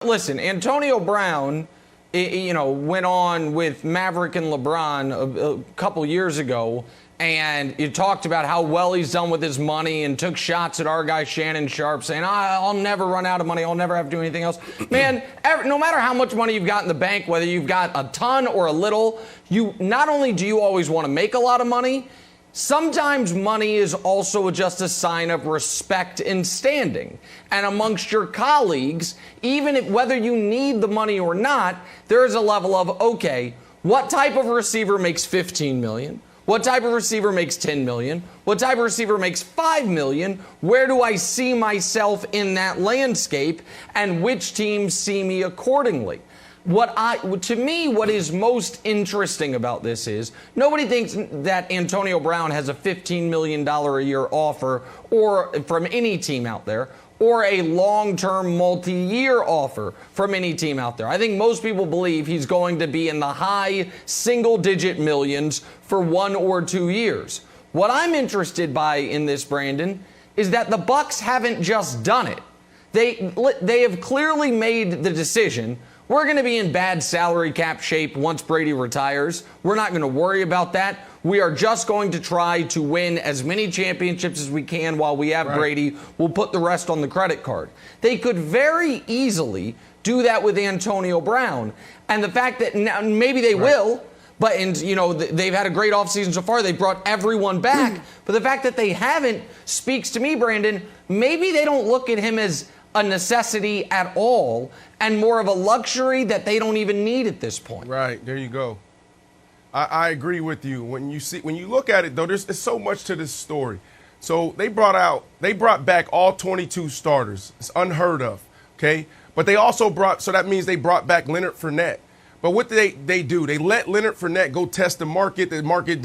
Listen, Antonio Brown, went on with Maverick and LeBron a couple years ago, and you talked about how well he's done with his money and took shots at our guy Shannon Sharp saying, I'll never run out of money. I'll never have to do anything else. Man, no matter how much money you've got in the bank, whether you've got a ton or a little, not only do you always want to make a lot of money, sometimes money is also just a sign of respect and standing. And amongst your colleagues, whether you need the money or not, there is a level of, okay, what type of receiver makes $15 million? What type of receiver makes $10 million? What type of receiver makes $5 million? Where do I see myself in that landscape? And which teams see me accordingly? To me, what is most interesting about this is nobody thinks that Antonio Brown has a $15 million a year offer or from any team out there, or a long-term multi-year offer from any team out there. I think most people believe he's going to be in the high single-digit millions for 1 or 2 years. What I'm interested by in this, Brandon, is that the Bucs haven't just done it. They have clearly made the decision. We're going to be in bad salary cap shape once Brady retires. We're not going to worry about that. We are just going to try to win as many championships as we can while we have Brady. We'll put the rest on the credit card. They could very easily do that with Antonio Brown. And the fact that now maybe they will, but they've had a great offseason so far. They brought everyone back. But the fact that they haven't speaks to me, Brandon, maybe they don't look at him as a necessity at all and more of a luxury that they don't even need at this point. Right. There you go. I agree with you. When you look at it, though, there's so much to this story. So they brought back all 22 starters. It's unheard of, okay? But they also so that means they brought back Leonard Fournette. But what did they do? They let Leonard Fournette go test the market. The market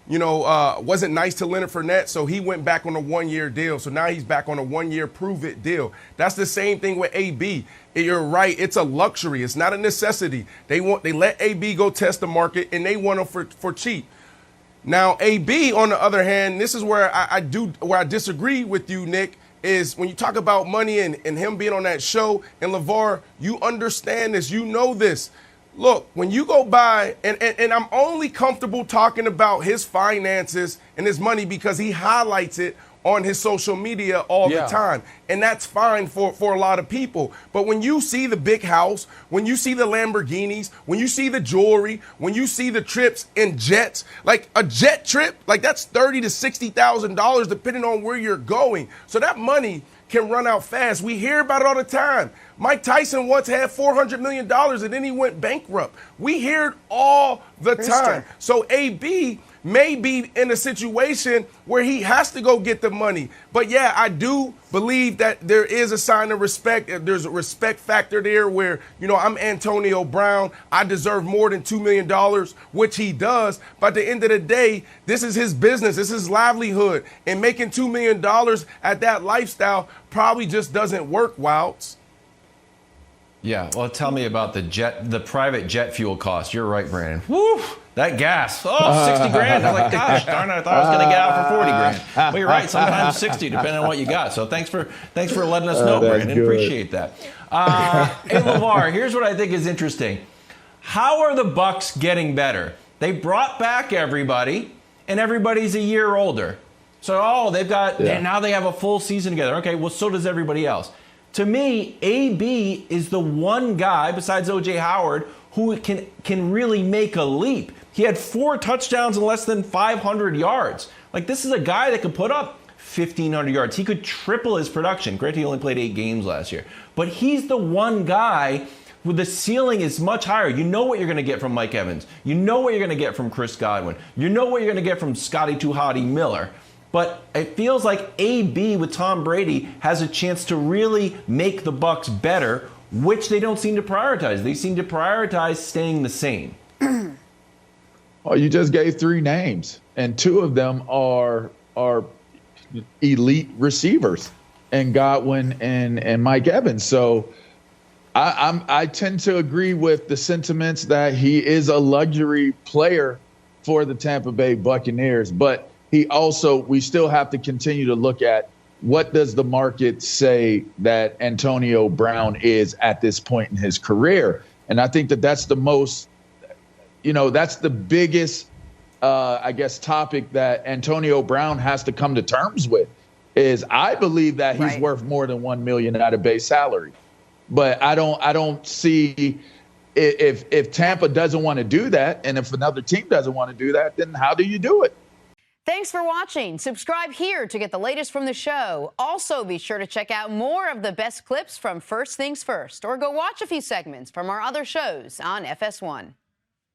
wasn't nice to Leonard Fournette, so he went back on a 1-year deal. So now he's back on a 1-year prove-it deal. That's the same thing with AB. You're right. It's a luxury. It's not a necessity. They let AB go test the market, and they want him for cheap. Now, AB, on the other hand, this is where I disagree with you, Nick, is when you talk about money and him being on that show, and LaVar, you understand this. You know this. Look, when you go by, and I'm only comfortable talking about his finances and his money because he highlights it on his social media all the time. And that's fine for a lot of people. But when you see the big house, when you see the Lamborghinis, when you see the jewelry, when you see the trips in jets, like a jet trip, like that's $30,000 to $60,000 depending on where you're going. So that money can run out fast. We hear about it all the time. Mike Tyson once had $400 million and then he went bankrupt. We hear it all the time. So AB may be in a situation where he has to go get the money. But yeah, I do believe that there is a sign of respect. There's a respect factor there where, I'm Antonio Brown. I deserve more than $2 million, which he does. But at the end of the day, this is his business. This is his livelihood. And making $2 million at that lifestyle probably just doesn't work, Wilds. Yeah, well, tell me about the private jet fuel cost. You're right, Brandon. Woo! That gas. Oh, 60 grand. I'm like, gosh, darn it, I thought I was going to get out for 40 grand. Well, you're right, sometimes 60, depending on what you got. So thanks for letting us know, Brandon. Good. Appreciate that. Hey, LaVar, here's what I think is interesting. How are the Bucs getting better? They brought back everybody, and everybody's a year older. So, now they have a full season together. Okay, well, so does everybody else. To me, AB is the one guy, besides O.J. Howard, who can really make a leap. He had 4 touchdowns and less than 500 yards. Like, this is a guy that could put up 1,500 yards. He could triple his production. Granted, he only played 8 games last year. But he's the one guy where the ceiling is much higher. You know what you're going to get from Mike Evans. You know what you're going to get from Chris Godwin. You know what you're going to get from Scotty Tuhati Miller. But it feels like AB with Tom Brady has a chance to really make the Bucs better, which they don't seem to prioritize. They seem to prioritize staying the same. Well, you just gave 3 names, and 2 of them are elite receivers, and Godwin and Mike Evans. So I tend to agree with the sentiments that he is a luxury player for the Tampa Bay Buccaneers, but we still have to continue to look at what does the market say that Antonio Brown is at this point in his career? And I think that that's the most, that's the biggest, I guess, topic that Antonio Brown has to come to terms with. Is I believe that he's worth more than $1 million out of base salary, but I don't see if Tampa doesn't want to do that, and if another team doesn't want to do that, then how do you do it? Thanks for watching. Subscribe here to get the latest from the show. Also, be sure to check out more of the best clips from First Things First, or go watch a few segments from our other shows on FS1.